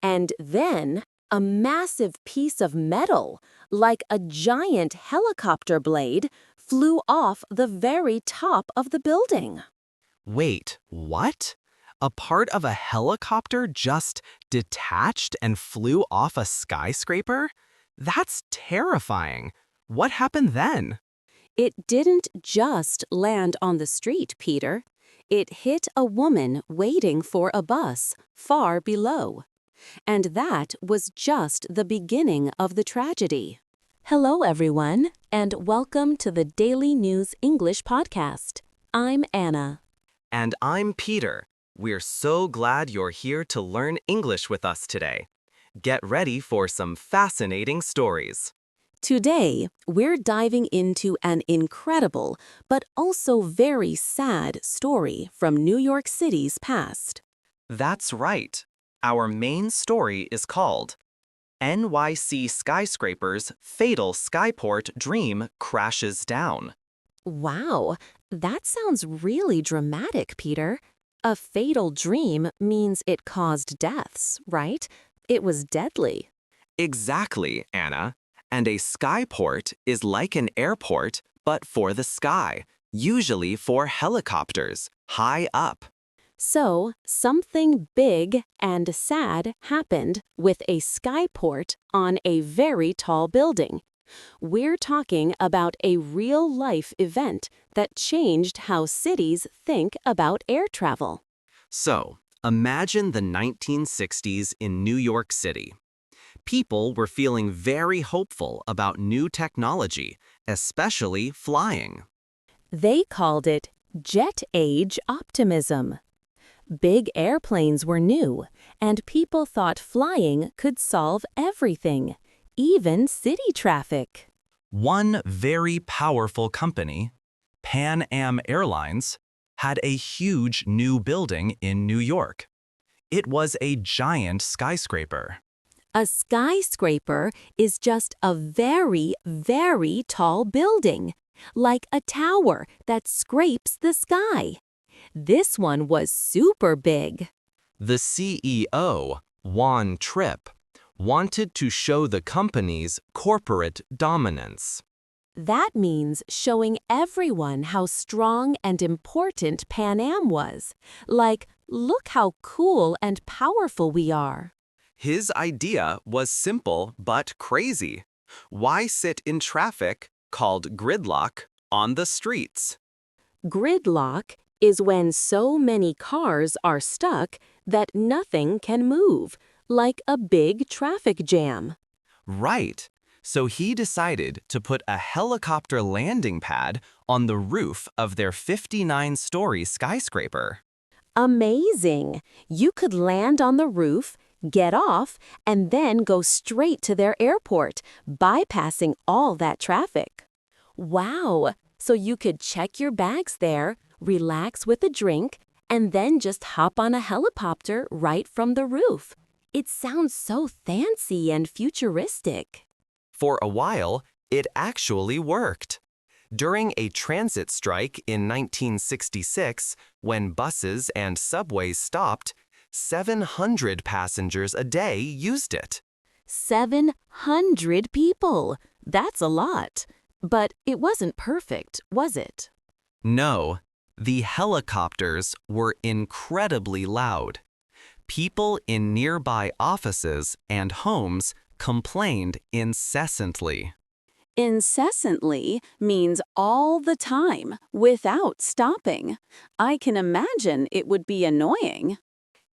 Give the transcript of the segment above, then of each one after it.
And then a massive piece of metal, like a giant helicopter blade, flew off the very top of the building. Wait, what? A part of a helicopter just detached and flew off a skyscraper? That's terrifying. What happened then? It didn't just land on the street, Peter. It hit a woman waiting for a bus far below. And that was just the beginning of the tragedy. Hello, everyone, and welcome to the Daily News English podcast. I'm Anna. And I'm Peter. We're so glad you're here to learn English with us today. Get ready for some fascinating stories. Today, we're diving into an incredible but also very sad story from New York City's past. That's right. Our main story is called NYC Skyscraper's Fatal Skyport Dream Crashes Down. Wow, that sounds really dramatic, Peter. A fatal dream means it caused deaths, right? It was deadly. Exactly, Anna. And a skyport is like an airport, but for the sky, usually for helicopters, high up. So, something big and sad happened with a skyport on a very tall building. We're talking about a real-life event that changed how cities think about air travel. So, imagine the 1960s in New York City. People were feeling very hopeful about new technology, especially flying. They called it jet age optimism. Big airplanes were new, and people thought flying could solve everything, even city traffic. One very powerful company, Pan Am Airlines, had a huge new building in New York. It was a giant skyscraper. A skyscraper is just a very, very tall building, like a tower that scrapes the sky. This one was super big. The CEO, Juan Tripp, wanted to show the company's corporate dominance. That means showing everyone how strong and important Pan Am was. Like, look how cool and powerful we are. His idea was simple but crazy. Why sit in traffic, called gridlock, on the streets? Gridlock is when so many cars are stuck that nothing can move, like a big traffic jam. Right. So he decided to put a helicopter landing pad on the roof of their 59-story skyscraper. Amazing! You could land on the roof, get off, and then go straight to their airport, bypassing all that traffic. Wow! So you could check your bags there, relax with a drink, and then just hop on a helicopter right from the roof. It sounds so fancy and futuristic. For a while, it actually worked. During a transit strike in 1966, when buses and subways stopped, 700 passengers a day used it. 700 people! That's a lot. But it wasn't perfect, was it? No, the helicopters were incredibly loud. People in nearby offices and homes complained incessantly. Incessantly means all the time, without stopping. I can imagine it would be annoying.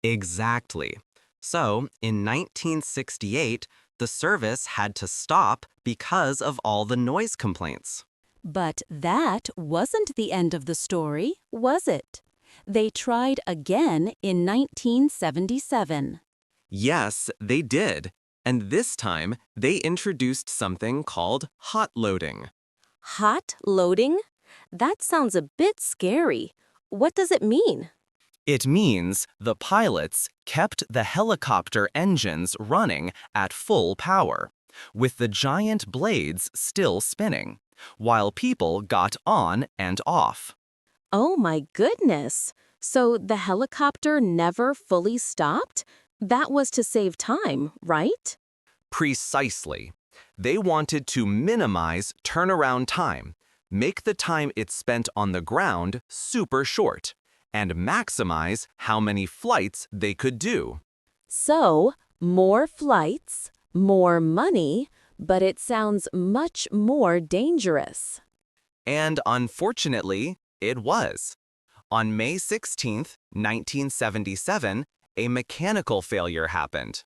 Exactly. So, in 1968, the service had to stop because of all the noise complaints. But that wasn't the end of the story, was it? They tried again in 1977. Yes, they did. And this time, they introduced something called hot loading. Hot loading? That sounds a bit scary. What does it mean? It means the pilots kept the helicopter engines running at full power, with the giant blades still spinning, while people got on and off. Oh my goodness! So the helicopter never fully stopped? That was to save time, right? Precisely. They wanted to minimize turnaround time, make the time it spent on the ground super short, and maximize how many flights they could do. So, more flights, more money, but it sounds much more dangerous. And unfortunately, it was. On May 16, 1977, a mechanical failure happened.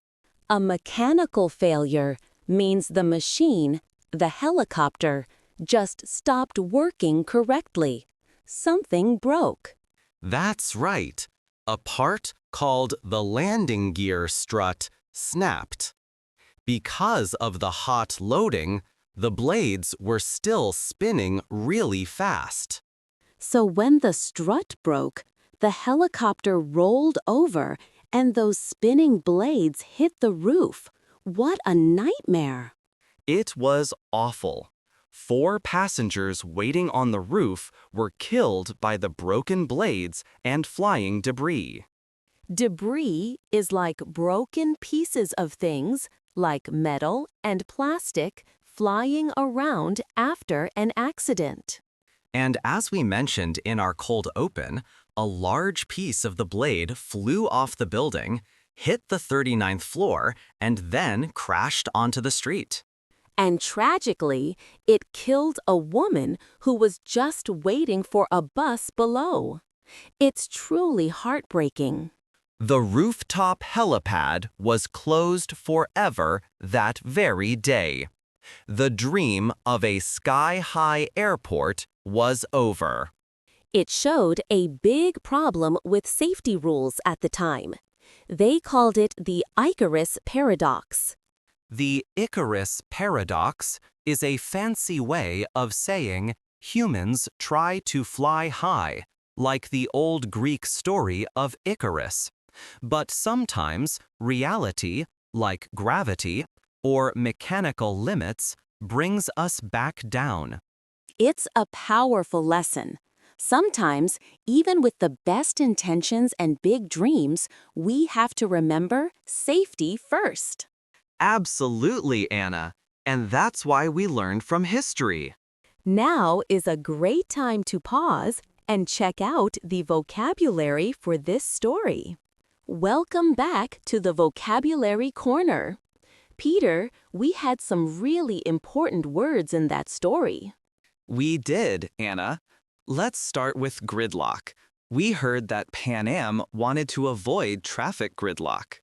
A mechanical failure means the machine, the helicopter, just stopped working correctly. Something broke. That's right. A part called the landing gear strut snapped. Because of the hot loading, the blades were still spinning really fast. So when the strut broke, the helicopter rolled over and those spinning blades hit the roof. What a nightmare! It was awful. 4 passengers waiting on the roof were killed by the broken blades and flying debris. Debris is like broken pieces of things, like metal and plastic, flying around after an accident. And as we mentioned in our cold open, a large piece of the blade flew off the building, hit the 39th floor, and then crashed onto the street. And tragically, it killed a woman who was just waiting for a bus below. It's truly heartbreaking. The rooftop helipad was closed forever that very day. The dream of a sky-high airport was over. It showed a big problem with safety rules at the time. They called it the Icarus paradox. The Icarus paradox is a fancy way of saying humans try to fly high, like the old Greek story of Icarus. But sometimes reality, like gravity or mechanical limits, brings us back down. It's a powerful lesson. Sometimes, even with the best intentions and big dreams, we have to remember safety first. Absolutely, Anna. And that's why we learned from history. Now is a great time to pause and check out the vocabulary for this story. Welcome back to the Vocabulary Corner. Peter, we had some really important words in that story. We did, Anna. Let's start with gridlock. We heard that Pan Am wanted to avoid traffic gridlock.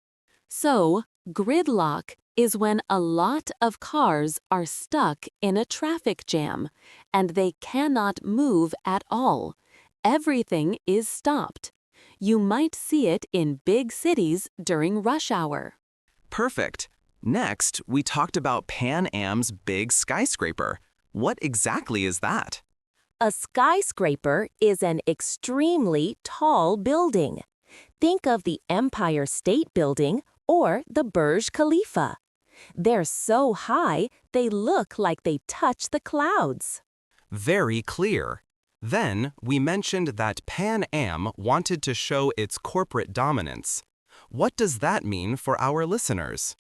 So, gridlock is when a lot of cars are stuck in a traffic jam and they cannot move at all. Everything is stopped. You might see it in big cities during rush hour. Perfect. Next, we talked about Pan Am's big skyscraper. What exactly is that? A skyscraper is an extremely tall building. Think of the Empire State Building or the Burj Khalifa. They're so high, they look like they touch the clouds. Very clear. Then, we mentioned that Pan Am wanted to show its corporate dominance. What does that mean for our listeners?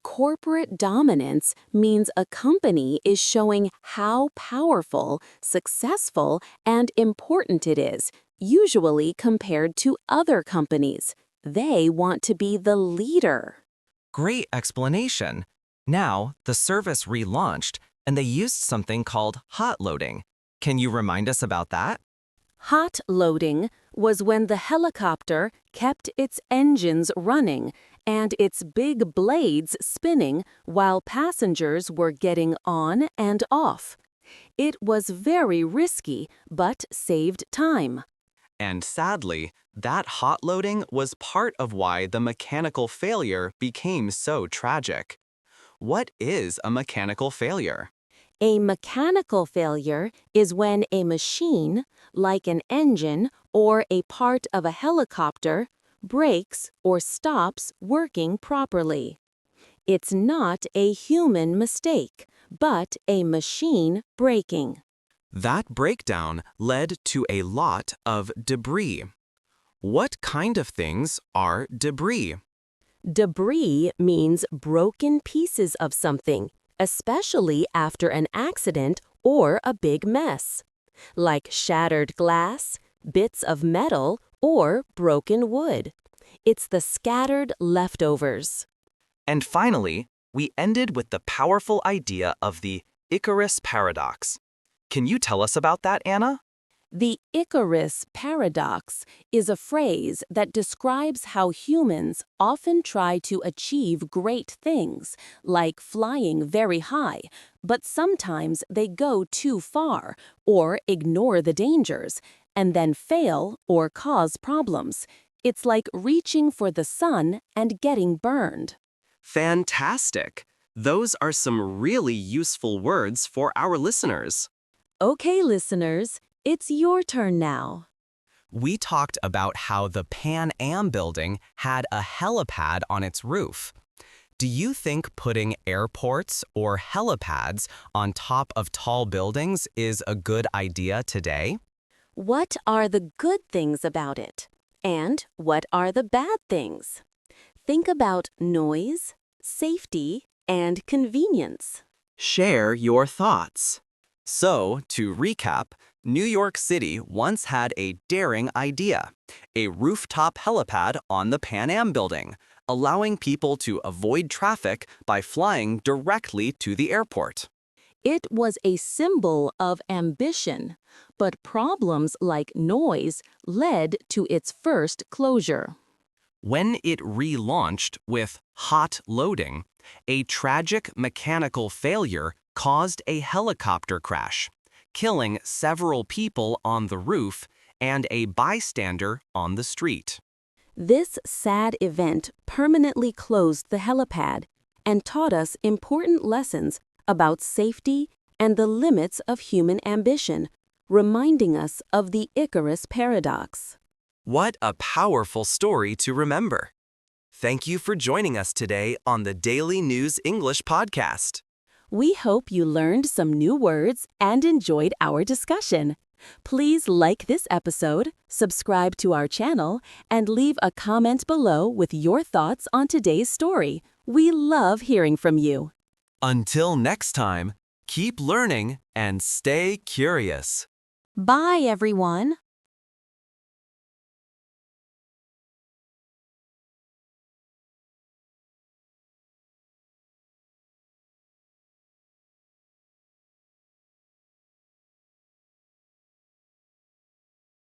Corporate dominance means a company is showing how powerful, successful, and important it is, usually compared to other companies. They want to be the leader. Great explanation. Now, the service relaunched, and they used something called hot loading. Can you remind us about that? Hot loading was when the helicopter kept its engines running and its big blades spinning while passengers were getting on and off. It was very risky, but saved time. And sadly, that hot loading was part of why the mechanical failure became so tragic. What is a mechanical failure? A mechanical failure is when a machine, like an engine or a part of a helicopter, breaks or stops working properly. It's not a human mistake, but a machine breaking. That breakdown led to a lot of debris. What kind of things are debris? Debris means broken pieces of something, especially after an accident or a big mess, like shattered glass, bits of metal, or broken wood. It's the scattered leftovers. And finally, we ended with the powerful idea of the Icarus paradox. Can you tell us about that, Anna? The Icarus paradox is a phrase that describes how humans often try to achieve great things, like flying very high, but sometimes they go too far or ignore the dangers, and then fail or cause problems. It's like reaching for the sun and getting burned. Fantastic! Those are some really useful words for our listeners. Okay, listeners, it's your turn now. We talked about how the Pan Am building had a helipad on its roof. Do you think putting airports or helipads on top of tall buildings is a good idea today? What are the good things about it? And what are the bad things? Think about noise, safety, and convenience. Share your thoughts. So, to recap, New York City once had a daring idea, a rooftop helipad on the Pan Am building, allowing people to avoid traffic by flying directly to the airport. It was a symbol of ambition, but problems like noise led to its first closure. When it relaunched with hot loading, a tragic mechanical failure caused a helicopter crash, killing several people on the roof and a bystander on the street. This sad event permanently closed the helipad and taught us important lessons about safety and the limits of human ambition, reminding us of the Icarus paradox. What a powerful story to remember. Thank you for joining us today on the Daily News English podcast. We hope you learned some new words and enjoyed our discussion. Please like this episode, subscribe to our channel, and leave a comment below with your thoughts on today's story. We love hearing from you. Until next time, keep learning and stay curious. Bye, everyone.